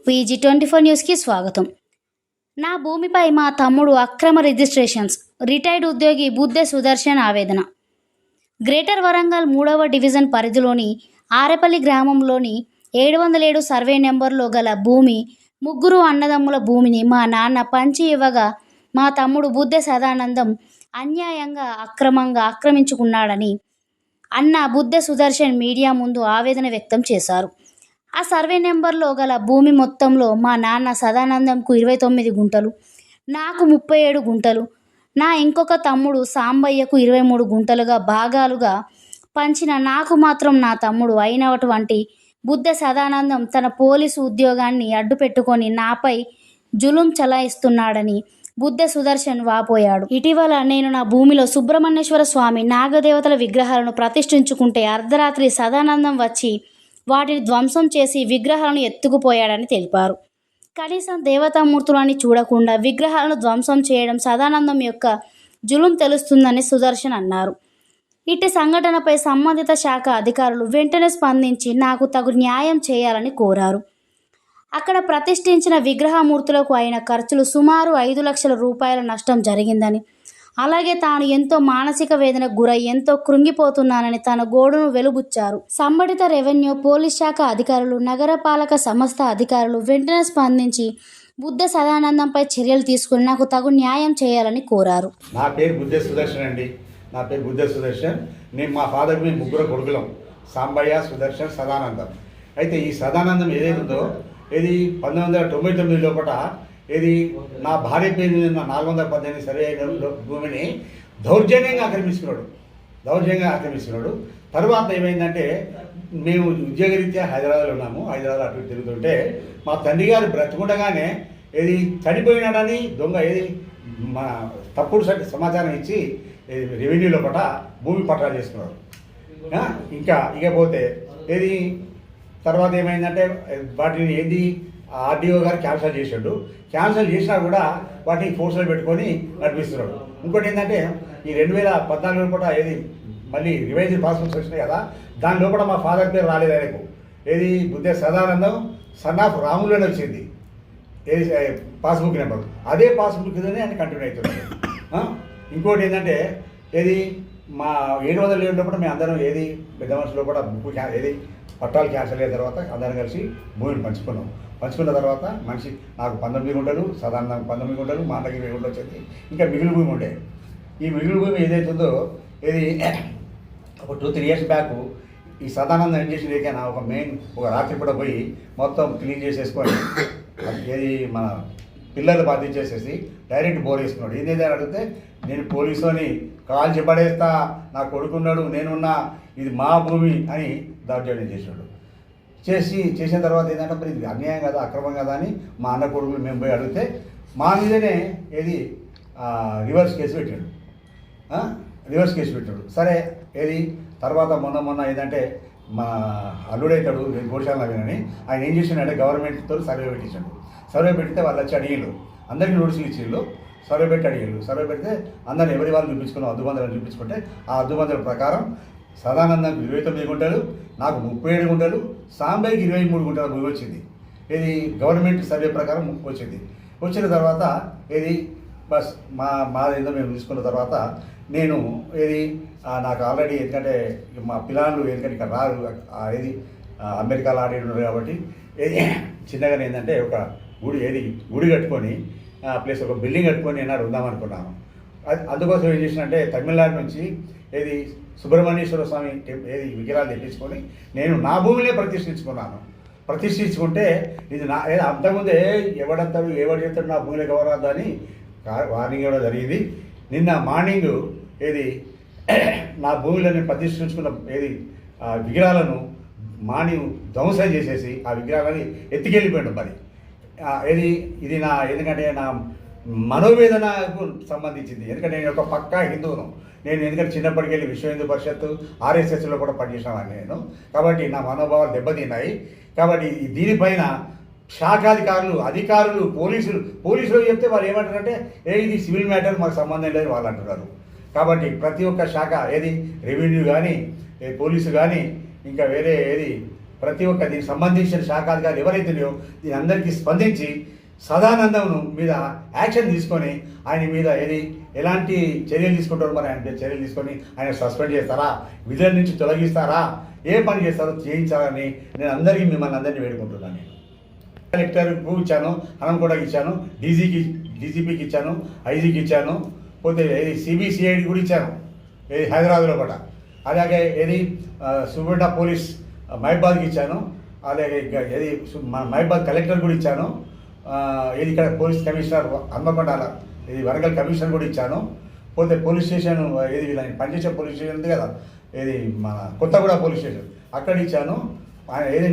VG24 న్యూస్కి స్వాగతం. నా భూమిపై మా తమ్ముడు అక్రమ రిజిస్ట్రేషన్స్. రిటైర్డ్ ఉద్యోగి బుద్దె సుదర్శన్ ఆవేదన. గ్రేటర్ వరంగల్ 3వ డివిజన్ పరిధిలోని ఆరేపల్లి గ్రామంలోని 707 సర్వే నెంబర్లో గల భూమి ముగ్గురు అన్నదమ్ముల భూమిని మా నాన్న పంచి ఇవ్వగా మా తమ్ముడు బుద్దె సదానందం అన్యాయంగా అక్రమంగా ఆక్రమించుకున్నాడని అన్న బుద్దె సుదర్శన్ మీడియా ముందు ఆవేదన వ్యక్తం చేశారు. ఆ సర్వే నెంబర్లో గల భూమి మొత్తంలో మా నాన్న సదానందంకు 29 గుంటలు, నాకు 37 గుంటలు, నా ఇంకొక తమ్ముడు సాంబయ్యకు 23 గుంటలుగా భాగాలుగా పంచిన నాకు మాత్రం నా తమ్ముడు అయినటువంటి బుద్దె సదానందం తన పోలీసు ఉద్యోగాన్ని అడ్డుపెట్టుకొని నాపై జులుం చలాయిస్తున్నాడని బుద్దె సుదర్శన్ వాపోయాడు. ఇటీవల నేను నా భూమిలో సుబ్రహ్మణ్యేశ్వర స్వామి నాగదేవతల విగ్రహాలను ప్రతిష్ఠించుకుంటే అర్ధరాత్రి సదానందం వచ్చి వాటిని ధ్వంసం చేసి విగ్రహాలను ఎత్తుకుపోయాడని తెలిపారు. కనీసం దేవతామూర్తులని చూడకుండా విగ్రహాలను ధ్వంసం చేయడం సదానందం యొక్క జులుం తెలుస్తుందని సుదర్శన్ అన్నారు. ఇట్టి సంఘటనపై సంబంధిత శాఖ అధికారులు వెంటనే స్పందించి నాకు తగు న్యాయం చేయాలని కోరారు. అక్కడ ప్రతిష్ఠించిన విగ్రహమూర్తులకు అయిన ఖర్చులు సుమారు 5 లక్షల రూపాయల నష్టం జరిగిందని, అలాగే తాను ఎంతో మానసిక వేదనకు గురై ఎంతో కృంగిపోతున్నానని తన గోడును వెలుబుచ్చారు. సంబంధిత రెవెన్యూ, పోలీస్ శాఖ అధికారులు, నగరపాలక సంస్థ అధికారులు వెంటనే స్పందించి బుద్దె సదానందంపై చర్యలు తీసుకుని నాకు తగు న్యాయం చేయాలని కోరారు. నా పేరు బుద్దె సుదర్శన్ అండి. నా పేరు బుద్దె సుదర్శన్. నేను మా ఫాదర్కి మేము ముగ్గురు కొడుకులం, సాంబయ్య, సుదర్శన్, సదానందం. అయితే ఈ సదానందం ఏదైతుందో ఇది 1999 లోపల ఇది నా భార్య పేరు మీద 418 సర్వే భూమిని దౌర్జన్యంగా ఆక్రమిస్తున్నాడు. తర్వాత ఏమైందంటే మేము ఉద్యోగరీత్యా హైదరాబాద్లో ఉన్నాము. హైదరాబాద్ అటు తిరుగుతుంటే మా తండ్రి గారు బ్రతుకుండగానే ఏది చనిపోయినాడని దొంగ ఏది మా తప్పుడు సమాచారం ఇచ్చి రెవెన్యూ లోపల భూమి పట్టాలు చేసుకున్నారు. ఇకపోతే ఏది తర్వాత ఏమైందంటే వాటిని ఏంది ఆర్డీఓ గారు క్యాన్సల్ చేసాడు. క్యాన్సల్ చేసినా కూడా వాటిని ఫోర్స్లో పెట్టుకొని నడిపిస్తున్నాడు. ఇంకోటి ఏంటంటే ఈ 2014 లోపల ఏది మళ్ళీ రివైజ్ పాస్బుక్స్ వచ్చినాయి కదా, దాని లోపల మా ఫాదర్ పేరు రాలేదు ఆయనకు. ఏది బుద్దె సదానందం సన్ ఆఫ్ రాములోనే వచ్చింది ఏది పాస్బుక్ నెంబర్. అదే పాస్బుక్ ఇదే ఆయన కంటిన్యూ అవుతున్నాడు. ఇంకోటి ఏంటంటే ఏది మా 707 లోపల మేము అందరం ఏది పెద్ద మనుషుల లోపల బుక్ ఏది పట్టాలు క్యాన్సిల్ అయిన తర్వాత అందరం కలిసి భూమిని పంచుకున్న తర్వాత మనిషి నాకు 19 గుంటలు, సదానందం 19 గుంటలు, మా అన్నకి 20 గుంటలు వచ్చింది. ఇంకా మిగిలిన భూమి ఉండే. ఈ మిగిలిన భూమి ఏదైతుందో ఇది ఒక 2-3 ఇయర్స్ బ్యాక్ ఈ సదానందం ఏం చేసి లేకైనా ఒక రాత్రి కూడా పోయి మొత్తం క్లీన్ చేసేసుకొని ఏది మన పిల్లలు బాధించేసేసి డైరెక్ట్ బోర్ వేసుకున్నాడు. ఏదైతే అడిగితే నేను పోలీసు అని కాల్ చెప్పడేస్తా, నా కొడుకున్నాడు, నేనున్నా, ఇది మా భూమి అని దౌర్జన్యం చేసినాడు. చేసిన తర్వాత ఏంటంటే మరి ఇది అన్యాయం కదా, అక్రమం కదా అని మా అన్న కొడుకులు మేము పోయి అడిగితే మా మీదనే ఏది రివర్స్ కేసు పెట్టాడు. సరే ఏది తర్వాత మొన్న ఏంటంటే మా అల్లుడైతాడు గోశాల నవీనని ఆయన ఏం చేసిండే గవర్నమెంట్తో సర్వే పెట్టించాడు. సర్వే పెడితే వాళ్ళు వచ్చి అడిగిళ్ళు, అందరికీ నోటీసులు ఇచ్చిళ్ళు. సర్వే పెడితే అందరిని ఎవరి వాళ్ళు చూపించుకున్నాం, అద్దుబందలను చూపించుకుంటే ఆ అద్దుబందల ప్రకారం సదానందంకి 29 గుంటలు, నాకు 37 గుంటలు, సాంబయ్యకి 23 గుంటల భూమి వచ్చింది. ఇది గవర్నమెంట్ సర్వే ప్రకారం వచ్చిన తర్వాత ఏది బస్ మాదేందో మేము తీసుకున్న తర్వాత నేను ఏది నాకు ఆల్రెడీ ఎందుకంటే మా పిల్లలు ఎందుకంటే ఇక్కడ రారు, ఏది అమెరికాలో ఆడేడు కాబట్టి ఏది చిన్నగానే ఏంటంటే ఒక గుడి కట్టుకొని ప్లస్ ఒక బిల్డింగ్ కట్టుకొని నేను ఉందామనుకున్నాను. అందుకోసం ఏం చేసినంటే తమిళనాడు నుంచి ఏది సుబ్రహ్మణ్యేశ్వర స్వామి ఏది విగ్రహాలు తెప్పించుకొని నేను నా భూమినే ప్రతిష్ఠించుకుంటే ఇది నా అంతకుముందే ఎవడు చేస్తాడు నా భూమిలో గౌరవద్దు అని వార్నింగ్ ఇవ్వడం జరిగింది. నిన్న మార్నింగ్ ఏది నా భూమిలో నేను ప్రతిష్ఠించుకున్న ఏది విగ్రహాలను మార్నింగ్ ధ్వంసం చేసేసి ఆ విగ్రహాలని ఎత్తుకెళ్ళిపోయాడు. మరి ఇది నా ఎందుకంటే నా మనోవేదనకు సంబంధించింది. ఎందుకంటే నేను ఒక పక్కా హిందువును. నేను ఎందుకంటే చిన్నప్పటికెళ్ళి విశ్వ హిందూ పరిషత్తు RSSలో కూడా పనిచేసినాను నేను. కాబట్టి నా మనోభావాలు దెబ్బతిన్నాయి. కాబట్టి దీనిపైన అధికారులు పోలీసులు చెప్తే వాళ్ళు ఏమంటారంటే ఇది సివిల్ మ్యాటర్, మాకు సంబంధం లేదు వాళ్ళు అంటున్నారు. కాబట్టి ప్రతి ఒక్క శాఖ ఏది రెవెన్యూ కానీ, పోలీసు కానీ, ఇంకా వేరే ఏది ప్రతి ఒక్క దీనికి సంబంధించిన శాఖాధికారులు ఎవరైతే ఉన్నాయో దీని అందరికీ స్పందించి సదానందంను మీద యాక్షన్ తీసుకొని ఆయన మీద ఎలాంటి చర్యలు తీసుకుంటారో మరి ఆయన మీద చర్యలు తీసుకొని ఆయన సస్పెండ్ చేస్తారా, విధుల నుంచి తొలగిస్తారా, ఏ పని చేస్తారో చేయించాలని నేను మిమ్మల్ని అందరినీ వేడుకుంటున్నాను. నేను కలెక్టర్కు ఇచ్చాను, హనంకోటకి ఇచ్చాను, డీజీపీకి ఇచ్చాను, ఐజీకి ఇచ్చాను, పోతే సిబిసిఐడి కూడా ఇచ్చాను హైదరాబాద్లో కూడా, అలాగే సూపరింట పోలీస్ మహబాద్కి ఇచ్చాను, అలాగే మన మహబాద్ కలెక్టర్ కూడా ఇచ్చాను, ఇక్కడ police commissioner Hanamkonda Warangal commissioner కూడా ఇచ్చాను, పోతే పోలీస్ స్టేషన్ వీళ్ళని పనిచేసే పోలీస్ స్టేషన్ ఉంది కదా, మన కొత్తగూడ పోలీస్ స్టేషన్ అక్కడ ఇచ్చాను.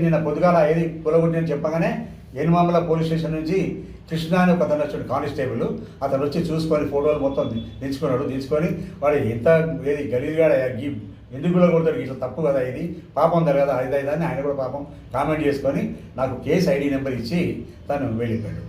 నిన్న పొద్దుగాల కూలగొట్టిని చెప్పగానే ఏనుమామల పోలీస్ స్టేషన్ నుంచి కృష్ణ అని ఒక అతను వచ్చాడు కానిస్టేబుల్, అతను వచ్చి చూసుకొని ఫోటోలు మొత్తం దించుకొని వాడు ఎంత గలీజ్గా ఎందుకు కొడతాడు, ఇట్లా తప్పు కదా, పాపం కదా, అని ఆయన కూడా పాపం కామెంట్ చేసుకొని నాకు కేసు ఐడి నెంబర్ ఇచ్చి తను వెళ్ళిపోయాడు.